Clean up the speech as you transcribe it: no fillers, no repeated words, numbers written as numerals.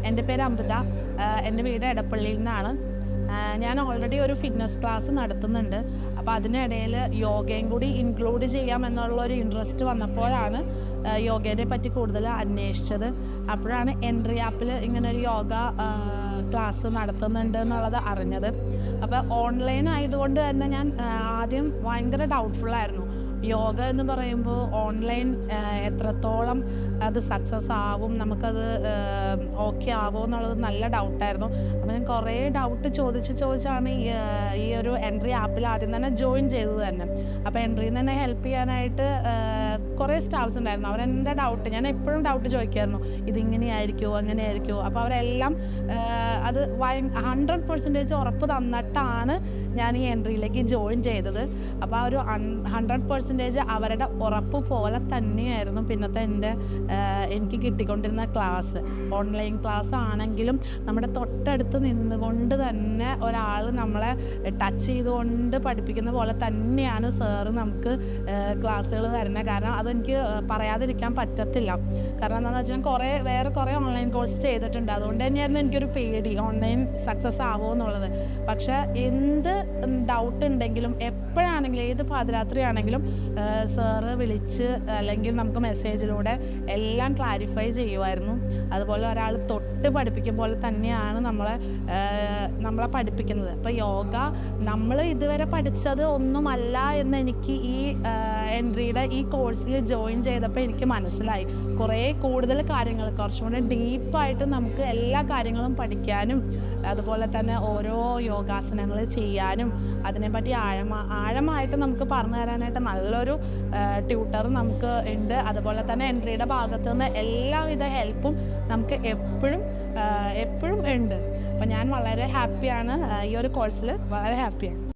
എൻ്റെ പേര് അമൃത. എൻ്റെ വീട് എടപ്പള്ളിയിൽ നിന്നാണ്. ഞാൻ ഓൾറെഡി ഒരു ഫിറ്റ്നസ് ക്ലാസ് നടത്തുന്നുണ്ട്. അപ്പോൾ അതിനിടയിൽ യോഗയും കൂടി ഇൻക്ലൂഡ് ചെയ്യാമെന്നുള്ളൊരു ഇൻട്രസ്റ്റ് വന്നപ്പോഴാണ് യോഗയെ പറ്റി കൂടുതൽ അന്വേഷിച്ചത്. അപ്പോഴാണ് എൻട്രി ആപ്പിൽ ഇങ്ങനൊരു യോഗ ക്ലാസ് നടത്തുന്നുണ്ട് എന്നുള്ളത് അറിഞ്ഞത്. അപ്പോൾ ഓൺലൈൻ ആയതുകൊണ്ട് തന്നെ ഞാൻ ആദ്യം ഭയങ്കര ഡൗട്ട്ഫുള്ളായിരുന്നു. യോഗ എന്ന് പറയുമ്പോൾ ഓൺലൈൻ എത്രത്തോളം അത് സക്സസ് ആവും, നമുക്കത് ഓക്കെ ആവുമോ എന്നുള്ളത് നല്ല ഡൗട്ടായിരുന്നു. അപ്പോൾ ഞാൻ കുറേ ഡൗട്ട് ചോദിച്ചാണ് ഈ ഒരു എൻട്രി ആപ്പിൽ ആദ്യം തന്നെ ജോയിൻ ചെയ്തത് തന്നെ. അപ്പോൾ എൻട്രിയിൽ നിന്ന് തന്നെ ഹെൽപ്പ് ചെയ്യാനായിട്ട് കുറേ സ്റ്റാഫ്സ് ഉണ്ടായിരുന്നു. അവരെൻ്റെ ഡൗട്ട്, ഞാൻ എപ്പോഴും ഡൗട്ട് ചോദിക്കുമായിരുന്നു, ഇതിങ്ങനെയായിരിക്കുമോ അങ്ങനെയായിരിക്കുമോ. അപ്പോൾ അവരെല്ലാം അത് 100% ഉറപ്പ് തന്നിട്ടാണ് ഞാൻ ഈ എൻട്രിയിലേക്ക് ജോയിൻ ചെയ്തത്. അപ്പോൾ ആ ഒരു 100% അവരുടെ ഉറപ്പ് പോലെ തന്നെയായിരുന്നു പിന്നത്തെ എനിക്ക് കിട്ടിക്കൊണ്ടിരുന്ന ക്ലാസ്. ഓൺലൈൻ ക്ലാസ് ആണെങ്കിലും നമ്മുടെ തൊട്ടടുത്ത് നിന്നുകൊണ്ട് തന്നെ ഒരാൾ നമ്മളെ ടച്ച് ചെയ്തുകൊണ്ട് പഠിപ്പിക്കുന്ന പോലെ തന്നെയാണ് സാറ് നമുക്ക് ക്ലാസ്സുകൾ തരുന്നത്. കാരണം അതെനിക്ക് പറയാതിരിക്കാൻ പറ്റത്തില്ല. കാരണം എന്താണെന്ന് വെച്ചാൽ വേറെ കുറേ ഓൺലൈൻ കോഴ്സ് ചെയ്തിട്ടുണ്ട്. അതുകൊണ്ട് തന്നെയായിരുന്നു എനിക്കൊരു പേടി, ഓൺലൈൻ സക്സസ് ആവുമോ എന്നുള്ളത്. പക്ഷേ എന്ത് ഡൗട്ട് ഉണ്ടെങ്കിലും എപ്പോഴാണെങ്കിലും ഏത് പാതിരാത്രി ആണെങ്കിലും സാറ് വിളിച്ച് അല്ലെങ്കിൽ നമുക്ക് മെസ്സേജിലൂടെ എല്ലാം ക്ലാരിഫൈ ചെയ്യുമായിരുന്നു. അതുപോലെ ഒരാൾ തൊട്ട് പഠിപ്പിക്കും പോലെ തന്നെയാണ് നമ്മളെ പഠിപ്പിക്കുന്നത്. അപ്പോൾ യോഗ നമ്മൾ ഇതുവരെ പഠിച്ചത് ഒന്നുമല്ല എന്ന് എനിക്ക് ഈ എൻട്രിയുടെ ഈ കോഴ്സിൽ ജോയിൻ ചെയ്തപ്പോൾ എനിക്ക് മനസ്സിലായി. കുറേ കൂടുതൽ കാര്യങ്ങൾ, കുറച്ചും കൂടെ ഡീപ്പായിട്ട് നമുക്ക് എല്ലാ കാര്യങ്ങളും പഠിക്കാനും അതുപോലെ തന്നെ ഓരോ യോഗാസനങ്ങൾ ചെയ്യാനും അതിനെപ്പറ്റി ആഴമായിട്ട് നമുക്ക് പറഞ്ഞു തരാനായിട്ട് നല്ലൊരു ട്യൂട്ടർ നമുക്ക് ഉണ്ട്. അതുപോലെ തന്നെ എൻട്രിയുടെ ഭാഗത്തു നിന്ന് എല്ലാവിധ ഹെൽപ്പും നമുക്ക് എപ്പോഴും ഉണ്ട്. അപ്പോൾ ഞാൻ വളരെ ഹാപ്പിയാണ്, ഈ ഒരു കോഴ്സിൽ വളരെ ഹാപ്പിയാണ്.